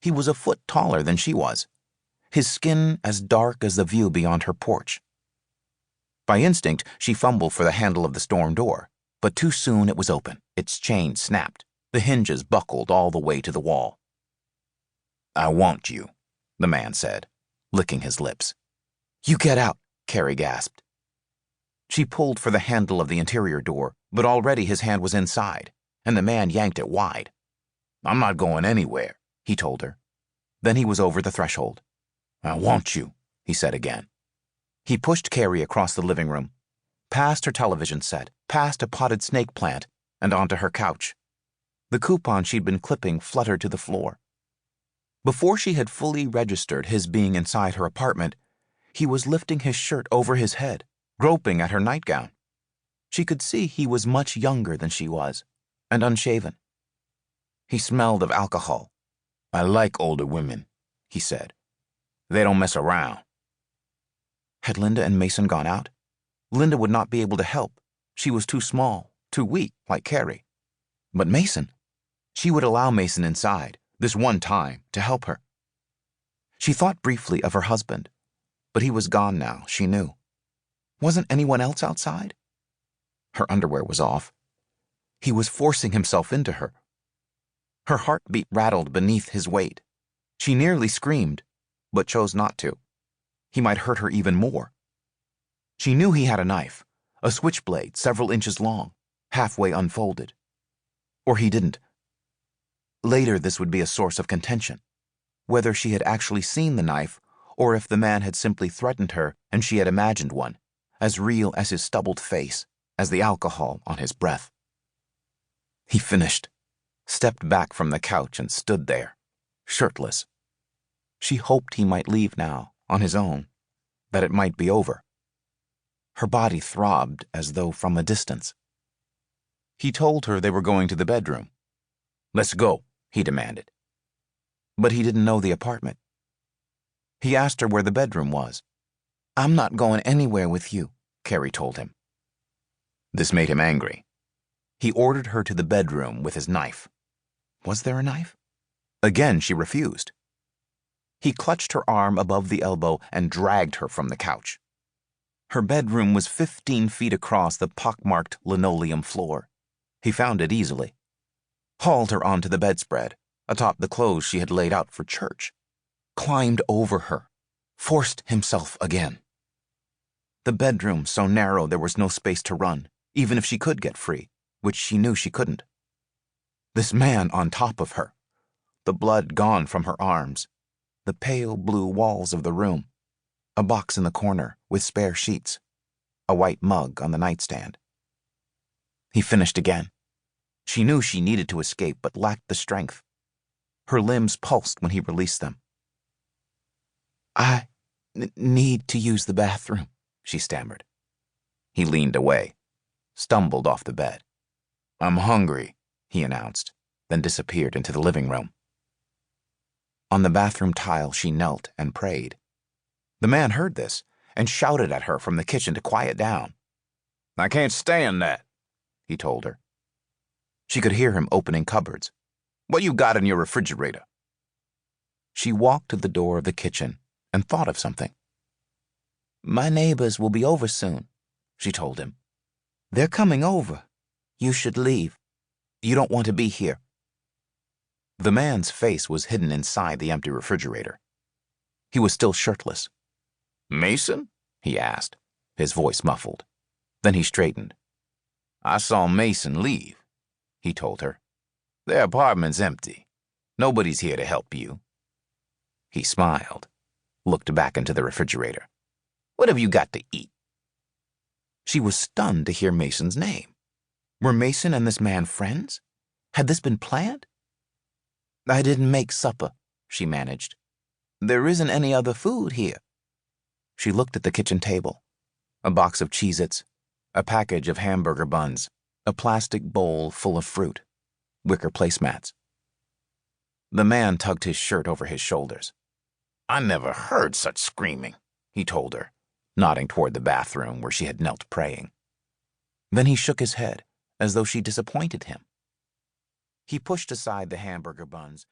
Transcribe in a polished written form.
He was a foot taller than she was, his skin as dark as the view beyond her porch. By instinct, she fumbled for the handle of the storm door, but too soon it was open, its chain snapped, the hinges buckled all the way to the wall. "I want you," the man said, licking his lips. "You get out," Carrie gasped. She pulled for the handle of the interior door, but already his hand was inside, and the man yanked it wide. "I'm not going anywhere," he told her. Then he was over the threshold. "I want you," he said again. He pushed Carrie across the living room, past her television set, past a potted snake plant, and onto her couch. The coupon she'd been clipping fluttered to the floor. Before she had fully registered his being inside her apartment, he was lifting his shirt over his head, groping at her nightgown. She could see he was much younger than she was, and unshaven. He smelled of alcohol. "I like older women," he said. "They don't mess around." Had Linda and Mason gone out? Linda would not be able to help. She was too small, too weak, like Carrie. But Mason? She would allow Mason inside, this one time, to help her. She thought briefly of her husband, but he was gone now, she knew. Wasn't anyone else outside? Her underwear was off. He was forcing himself into her. Her heartbeat rattled beneath his weight. She nearly screamed, but chose not to. He might hurt her even more. She knew he had a knife, a switchblade several inches long, halfway unfolded. Or he didn't. Later this would be a source of contention, whether she had actually seen the knife or if the man had simply threatened her and she had imagined one, as real as his stubbled face, as the alcohol on his breath. He finished, stepped back from the couch and stood there, shirtless. She hoped he might leave now, on his own, that it might be over. Her body throbbed as though from a distance. He told her they were going to the bedroom. "Let's go," he demanded. But he didn't know the apartment. He asked her where the bedroom was. "I'm not going anywhere with you," Carrie told him. This made him angry. He ordered her to the bedroom with his knife. Was there a knife? Again she refused. He clutched her arm above the elbow and dragged her from the couch. Her bedroom was 15 feet across the pockmarked linoleum floor. He found it easily. Hauled her onto the bedspread, atop the clothes she had laid out for church. Climbed over her. Forced himself again. The bedroom so narrow there was no space to run, even if she could get free, which she knew she couldn't. This man on top of her. The blood gone from her arms. The pale blue walls of the room, a box in the corner with spare sheets, a white mug on the nightstand. He finished again. She knew she needed to escape but lacked the strength. Her limbs pulsed when he released them. "I need to use the bathroom," she stammered. He leaned away, stumbled off the bed. "I'm hungry," he announced, then disappeared into the living room. On the bathroom tile she knelt and prayed. The man heard this and shouted at her from the kitchen to quiet down. "I can't stand that," he told her. She could hear him opening cupboards. "What you got in your refrigerator?" She walked to the door of the kitchen and thought of something. "My neighbors will be over soon," she told him. "They're coming over. You should leave. You don't want to be here." The man's face was hidden inside the empty refrigerator. He was still shirtless. "Mason?" he asked, his voice muffled. Then he straightened. "I saw Mason leave," he told her. "Their apartment's empty. Nobody's here to help you." He smiled, looked back into the refrigerator. "What have you got to eat?" She was stunned to hear Mason's name. Were Mason and this man friends? Had this been planned? "I didn't make supper," she managed. "There isn't any other food here." She looked at the kitchen table. A box of Cheez-Its, a package of hamburger buns, a plastic bowl full of fruit, wicker placemats. The man tugged his shirt over his shoulders. "I never heard such screaming," he told her, nodding toward the bathroom where she had knelt praying. Then he shook his head, as though she disappointed him. He pushed aside the hamburger buns